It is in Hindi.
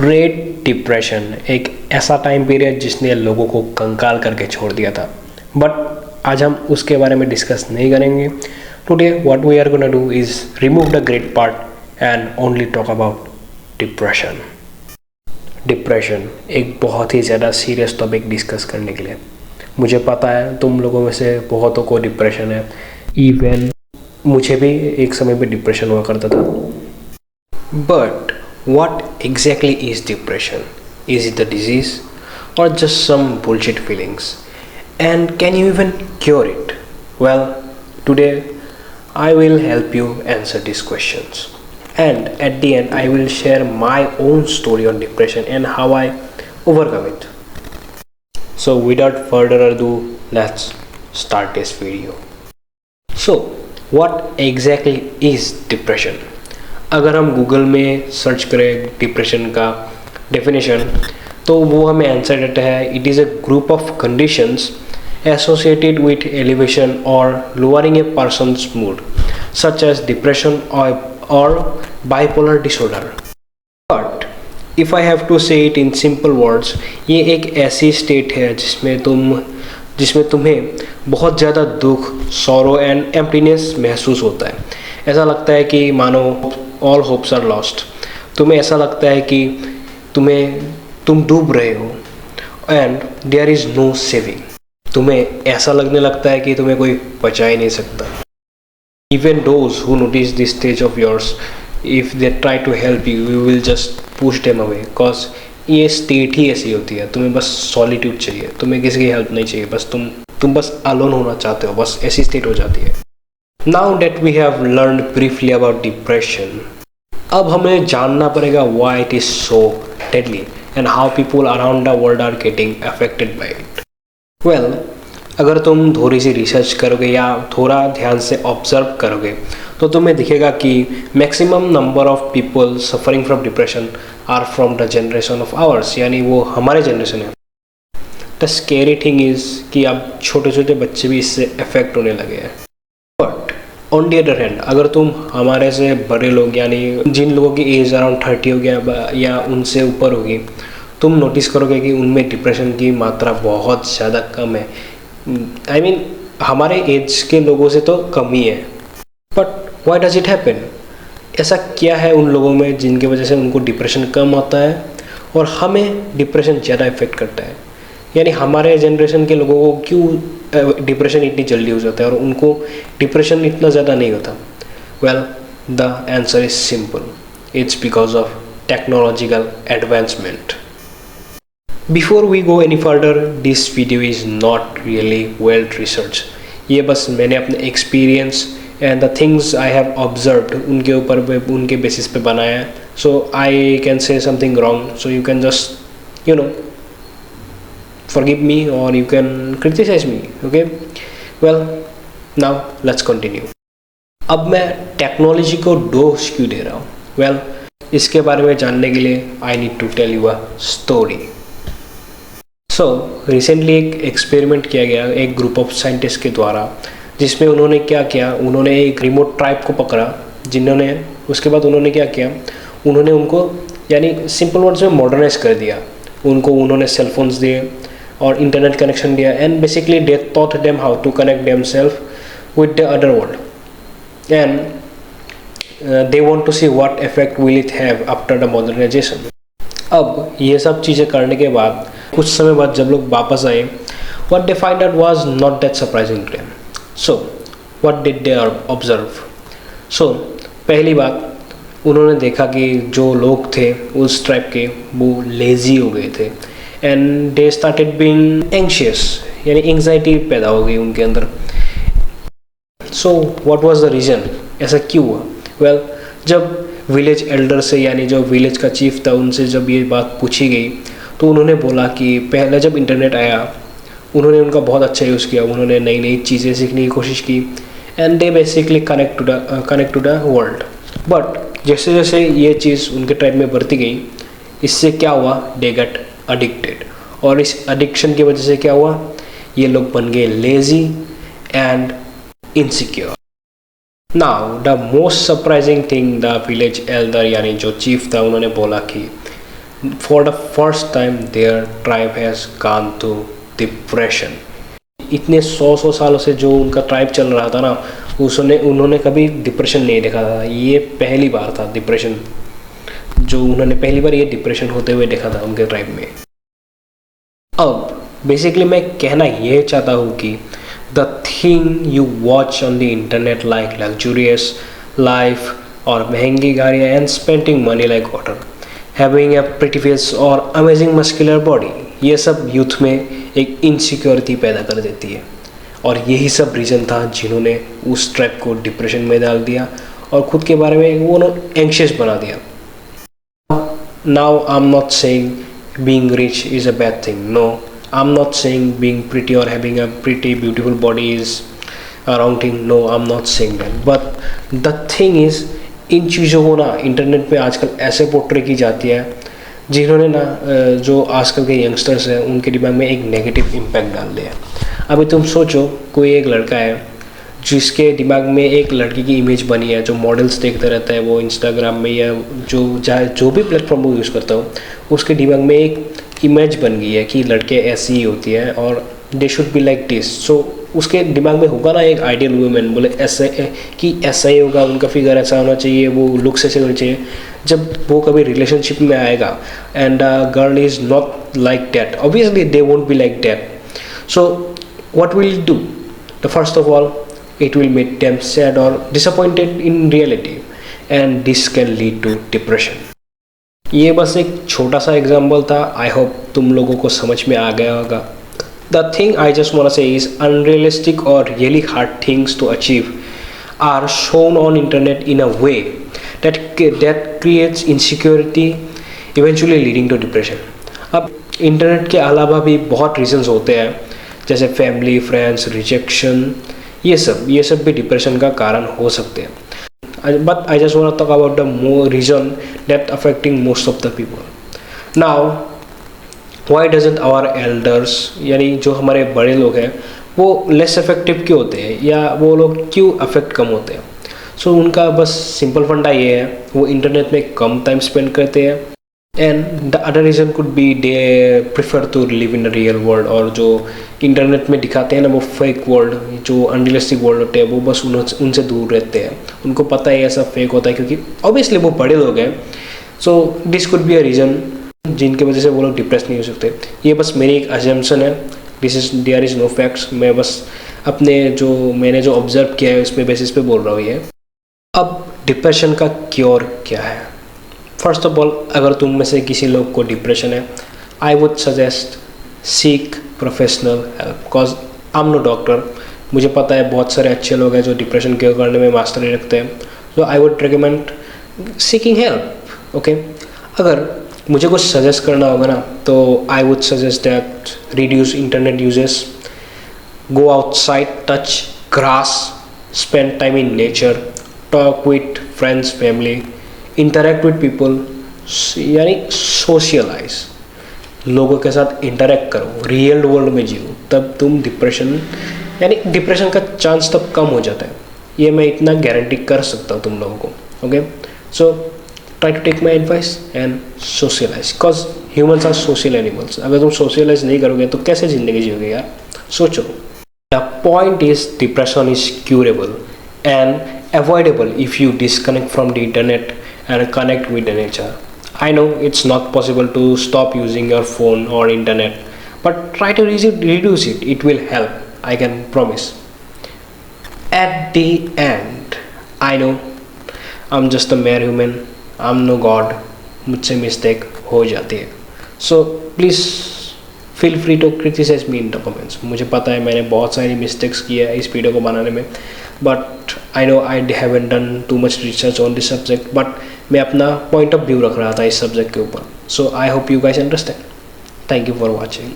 ग्रेट डिप्रेशन एक ऐसा टाइम पीरियड जिसने लोगों को कंकाल करके छोड़ दिया था, बट आज हम उसके बारे में डिस्कस नहीं करेंगे। Today what we are gonna do is remove the great part and only talk about depression. Depression एक बहुत ही ज़्यादा सीरियस टॉपिक डिस्कस करने के लिए। मुझे पता है तुम लोगों में से बहुतों को डिप्रेशन है, इवन मुझे भी एक समय पे डिप्रेशन हुआ करता था। But what exactly is depression? Is it a disease or just some bullshit feelings? And can you even cure it? Well, today I will help you answer these questions. And at the end, I will share my own story on depression and how I overcome it. So without further ado, let's start this video. So, what exactly is depression? अगर हम गूगल में सर्च करें डिप्रेशन का डेफिनेशन तो वो हमें आंसर देता है, it is a group of conditions associated with elevation और lowering a person's mood such as depression और bipolar disorder. But if I have to say it in simple words, ये एक ऐसी स्टेट है जिसमें तुम्हें बहुत ज़्यादा दुख, सॉरो एंड एम्प्टीनेस महसूस होता है। ऐसा लगता है कि मानो ऑल होप्स आर लॉस्ट। तुम्हें ऐसा लगता है कि तुम डूब रहे हो and there is no saving. तुम्हें ऐसा लगने लगता है कि तुम्हें कोई बचा ही नहीं सकता। Even those who notice this stage of yours, if they try to help you, you will just push them away, because ये स्टेट ही ऐसी होती है। तुम्हें बस सॉलिट्यूड चाहिए, तुम्हें किसी की हेल्प नहीं चाहिए, बस तुम बस अलोन होना चाहते हो, बस ऐसी स्टेट हो जाती है। Now that we have learned briefly about depression, अब हमें जानना पड़ेगा why it is so deadly and how people around the world are getting affected by it. Well, अगर तुम थोड़ी सी रिसर्च करोगे या थोड़ा ध्यान से ऑब्जर्व करोगे तो तुम्हें दिखेगा कि maximum number of people suffering from depression are from the generation of ours, यानी वो हमारे जनरेशन है। द स्केरी थिंग इज़ कि अब छोटे छोटे बच्चे भी इससे अफेक्ट होने लगे हैं। But on the other hand, अगर तुम हमारे से बड़े लोग यानी जिन लोगों की एज अराउंड 30 हो गया या उनसे ऊपर होगी, तुम नोटिस करोगे कि उनमें डिप्रेशन की मात्रा बहुत ज़्यादा कम है। आई मीन हमारे एज के लोगों से तो कम ही है। But why does it happen? ऐसा क्या है उन लोगों में जिनकी वजह से उनको डिप्रेशन कम आता है और हमें डिप्रेशन ज़्यादा इफेक्ट करता है? यानी हमारे जनरेशन के लोगों को क्यों डिप्रेशन इतनी जल्दी हो जाता है और उनको डिप्रेशन इतना ज़्यादा नहीं होता? Well, the answer is simple, it's because of technological advancement. Before we go any further, this video is not really well research. ये बस मैंने अपने experience and the things I have observed उनके ऊपर उनके बेसिस पे बनाया है। So I can say something wrong, so you can just forgive me or you can criticize me, okay? Well, now let's continue. अब मैं टेक्नोलॉजी को दोष क्यों दे रहा हूँ? Well, इसके बारे में जानने के लिए I need to tell you a story. So, recently एक एक्सपेरिमेंट किया गया एक ग्रुप ऑफ साइंटिस्ट के द्वारा, जिसमें उन्होंने क्या किया, उन्होंने एक रिमोट ट्राइब को पकड़ा, उसके बाद उन्होंने क्या किया, उन्होंने उनको यानी सिंपल वर्ड्स में मॉडर्नाइज कर दिया। उन्होंने सेलफोन्स दिए और इंटरनेट कनेक्शन दिया and basically they taught them how to connect themselves with the other world and they want to see what effect will it have after the modernization. अब ये सब चीज़ें करने के बाद कुछ समय बाद जब लोग वापस आए, what they find out was not that surprising to them. So what did they observe? So पहली बात उन्होंने देखा कि जो लोग थे उस ट्राइब के वो लेज़ी हो गए थे and they started being anxious, यानी एंग्जाइटी पैदा हो गई उनके अंदर। So what was the reason? ऐसा क्यों हुआ? वेल, जब विलेज एल्डर से यानी जो विलेज का चीफ था उनसे जब ये बात पूछी गई तो उन्होंने बोला कि पहले जब इंटरनेट आया उन्होंने उनका बहुत अच्छा यूज़ किया, उन्होंने नई नई चीज़ें सीखने की कोशिश की and they basically connect to the world. But जैसे जैसे ये चीज़ उनके ट्राइब में बढ़ती गई, इससे क्या हुआ, दे गेट अडिक्टेड, और इस एडिक्शन की वजह से क्या हुआ, ये लोग बन गए lazy and insecure. Now the most surprising thing the village elder यानी जो चीफ था उन्होंने बोला कि for the first time their tribe has gone to depression. इतने सौ सालों से जो उनका ट्राइब चल रहा था ना, उन्होंने कभी डिप्रेशन नहीं देखा था। ये पहली बार था डिप्रेशन, जो उन्होंने पहली बार ये डिप्रेशन होते हुए देखा था उनके ट्राइब में। अब बेसिकली मैं कहना ये चाहता हूँ कि the thing you watch on the internet like luxurious life और महंगी गाड़ियाँ and spending money like water, having a pretty face और अमेजिंग मस्कुलर बॉडी, ये सब यूथ में एक इनसिक्योरिटी पैदा कर देती है। और यही सब रीज़न था जिन्होंने उस ट्रैप को डिप्रेशन में डाल दिया और खुद के बारे में वो एंग्शियस बना दिया। Now I am not saying being rich is a bad thing. No, I'm not saying being pretty or having a pretty beautiful body is a wrong thing. No, I'm not saying that. But the thing is, इन चीज़ों को ना इंटरनेट पे आजकल ऐसे पोर्ट्रे की जाती है जिन्होंने ना जो आजकल के यंगस्टर्स हैं उनके दिमाग में एक नेगेटिव इम्पैक्ट डाल दिया। अभी तुम सोचो, कोई एक लड़का है जिसके दिमाग में एक लड़की की इमेज बनी है, जो मॉडल्स देखता रहता है वो इंस्टाग्राम में या जो भी प्लेटफॉर्म वो यूज़ करता हो, उसके दिमाग में एक इमेज बन गई है कि लड़के ऐसी ही होती हैं और they should be like this. So उसके दिमाग में होगा ना एक आइडियल वुमेन, बोले ऐसे कि ऐसा ही होगा, उनका फिगर ऐसा होना चाहिए, वो लुक्स ऐसे होने चाहिए। जब वो कभी रिलेशनशिप में आएगा and girl is not like that, obviously they won't be like that. So what will do? The first of all, it will make them sad or disappointed in reality and this can lead to depression. ये बस एक छोटा सा एग्जाम्पल था। आई होप तुम लोगों को समझ में आ गया होगा। The thing I just want to say is unrealistic और really hard things to achieve are shown on internet in a way that creates insecurity eventually leading to depression. अब इंटरनेट के अलावा भी बहुत रीजंस होते हैं, जैसे फैमिली, फ्रेंड्स, रिजेक्शन, ये सब भी डिप्रेशन का कारण हो सकते हैं। But I just want to talk about the reason that affecting most of the people. Now why doesn't our elders, यानी जो हमारे बड़े लोग हैं, वो लेस इफेक्टिव क्यों होते हैं या वो लोग क्यों अफेक्ट कम होते हैं? सो उनका बस सिंपल फंडा ये है, वो इंटरनेट में कम टाइम स्पेंड करते हैं and the other reason could be they prefer to live in the real world. और जो इंटरनेट में दिखाते हैं ना वो फेक वर्ल्ड, जो अनरियलिस्टिक वर्ल्ड होते हैं, वो बस उनसे दूर रहते हैं। उनको पता है ऐसा फेक होता है क्योंकि ऑब्वियसली वो बड़े लोग हैं। So this could be a reason जिनकी वजह से वो लोग डिप्रेस नहीं हो सकते। ये बस मेरी एक अजम्पशन है, देयर इज़ नो फैक्ट्स। मैं बस मैंने जो ऑब्जर्व किया है उसमें बेसिस पे बोल रहा हूँ ये। अब डिप्रेशन का क्योर क्या है? फर्स्ट ऑफ ऑल, अगर तुम में से किसी लोग को डिप्रेशन है, I would suggest seek professional help, because I am no doctor. मुझे पता है बहुत सारे अच्छे लोग हैं जो डिप्रेशन क्योर करने में मास्टरी रखते हैं। So I would recommend seeking help. Okay, अगर मुझे कुछ सजेस्ट करना होगा ना तो I would suggest that reduce internet usages, go outside, touch grass, spend time in nature, talk with friends, family, interact with people, यानी सोशलाइज, लोगों के साथ इंटरेक्ट करो, रियल वर्ल्ड में जियो, तब तुम डिप्रेशन का चांस तब कम हो जाता है। ये मैं इतना गारंटी कर सकता हूँ तुम लोगों को। Okay, so try to take my advice and socialise, because humans are social animals. अगर तुम सोशलाइज नहीं करोगे तो कैसे ज़िंदगी जियोगे यार, सोचो। The point is depression is curable and avoidable if you disconnect from the internet and connect with the nature. I know it's not possible to stop using your phone or internet, but try to reduce it. It will help, I can promise. At the end, I know I'm just a mere human, I'm no god, मुझसे मिस्टेक हो जाती है। So please feel free to criticize me in the comments. मुझे पता है मैंने बहुत सारी मिस्टेक्स की है इस वीडियो को बनाने में, but I know I haven't done too much research on this subject, but मैं अपना पॉइंट ऑफ व्यू रख रहा था इस सब्जेक्ट के ऊपर। So I hope you guys understand. Thank you for watching.